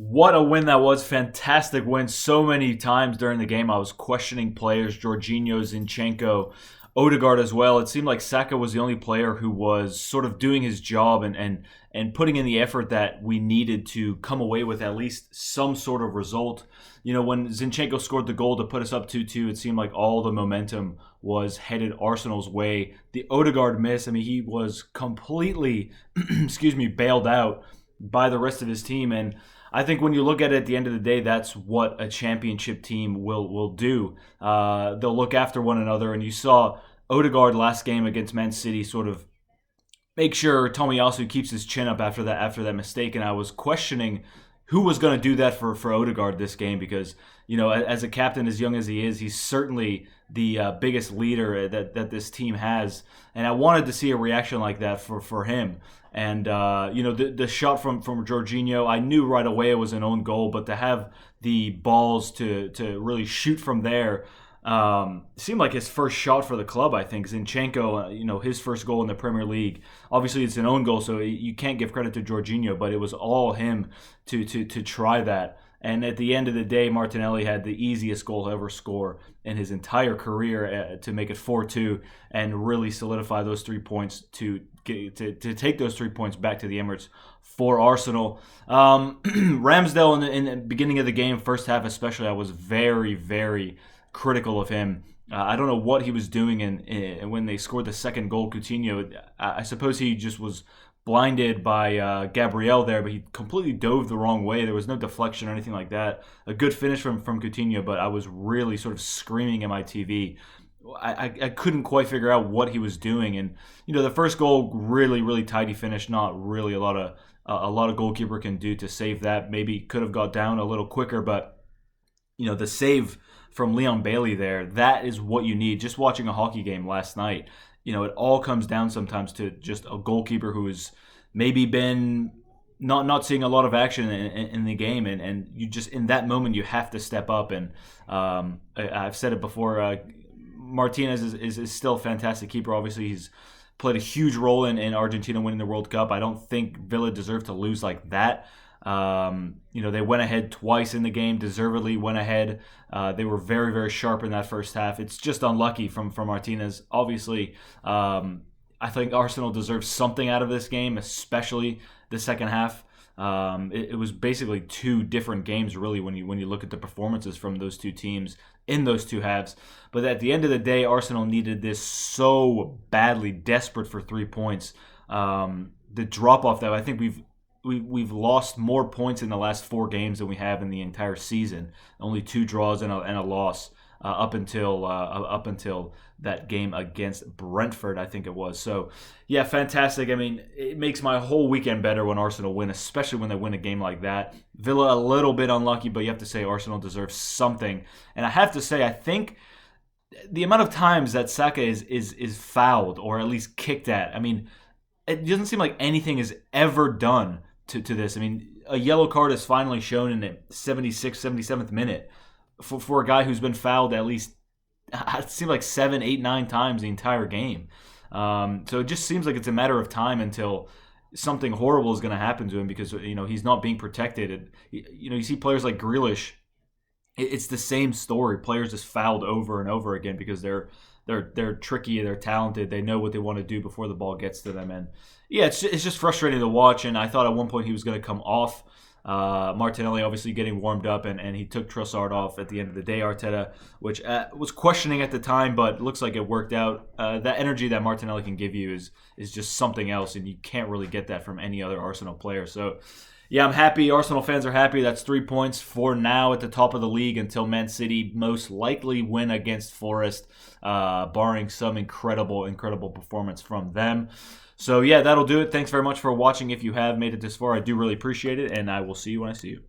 What a win that was. Fantastic win. So many times during the game I was questioning players, Jorginho, Zinchenko, Odegaard as well. It seemed like Saka was the only player who was sort of doing his job and putting in the effort that we needed to come away with at least some sort of result. You know, when Zinchenko scored the goal to put us up 2-2, it seemed like all the momentum was headed Arsenal's way. The Odegaard miss, I mean, he was completely, bailed out by the rest of his team. And I think when you look at it at the end of the day, that's what a championship team will do. They'll look after one another. And you saw Odegaard last game against Man City sort of make sure Tomiyasu keeps his chin up after that mistake. And I was questioning who was going to do that for Odegaard this game because, you know, as a captain as young as he is, he's certainly the biggest leader that this team has. And I wanted to see a reaction like that for him. And, the shot from Jorginho, I knew right away it was an own goal, but to have the balls to really shoot from there, seemed like his first shot for the club, I think. Zinchenko, his first goal in the Premier League. Obviously, it's an own goal, so you can't give credit to Jorginho, but it was all him to try that. And at the end of the day, Martinelli had the easiest goal he'll ever score in his entire career to make it 4-2 and really solidify those 3 points to take those 3 points back to the Emirates for Arsenal. Ramsdale in the beginning of the game, first half especially, I was very, very critical of him. I don't know what he was doing when they scored the second goal. Coutinho, I suppose he just was blinded by Gabriel there, but he completely dove the wrong way. There was no deflection or anything like that. A good finish from Coutinho, but I was really sort of screaming at my TV. I couldn't quite figure out what he was doing. And, the first goal, really, really tidy finish. Not really a lot of goalkeeper can do to save that. Maybe could have got down a little quicker, but, the save from Leon Bailey there, that is what you need. Just watching a hockey game last night, it all comes down sometimes to just a goalkeeper who has maybe been not seeing a lot of action in the game, and you just, in that moment, you have to step up. And I've said it before, Martinez is still a fantastic keeper. Obviously, he's played a huge role in Argentina winning the World Cup. I don't think Villa deserved to lose like that. They went ahead twice in the game, deservedly went ahead. They were very, very sharp in that first half. It's just unlucky from Martinez. Obviously, I think Arsenal deserves something out of this game, especially the second half. It was basically two different games, really, when you look at the performances from those two teams in those two halves. But at the end of the day, Arsenal needed this so badly, desperate for 3 points. The drop-off that I think we've lost more points in the last 4 games than we have in the entire season. Only 2 draws and a loss up until that game against Brentford, I think it was. So, yeah, fantastic. I mean, it makes my whole weekend better when Arsenal win, especially when they win a game like that. Villa a little bit unlucky, but you have to say Arsenal deserves something. And I have to say, I think the amount of times that Saka is fouled or at least kicked at, I mean, it doesn't seem like anything is ever done to this. I mean, a yellow card is finally shown in the 76th, 77th minute for a guy who's been fouled at least, it seemed like 7, 8, 9 times the entire game. So it just seems like it's a matter of time until something horrible is going to happen to him because, he's not being protected. You see players like Grealish, it's the same story. Players just fouled over and over again because they're tricky, they're talented, they know what they want to do before the ball gets to them. And yeah, it's just frustrating to watch. And I thought at one point he was going to come off. Martinelli obviously getting warmed up, and he took Trossard off at the end of the day, Arteta, which was questioning at the time, but looks like it worked out. That energy that Martinelli can give you is just something else, and you can't really get that from any other Arsenal player. So yeah, I'm happy. Arsenal fans are happy. That's 3 points for now at the top of the league until Man City most likely win against Forest, barring some incredible performance from them. So yeah, that'll do it. Thanks very much for watching. If you have made it this far, I do really appreciate it, and I will see you when I see you.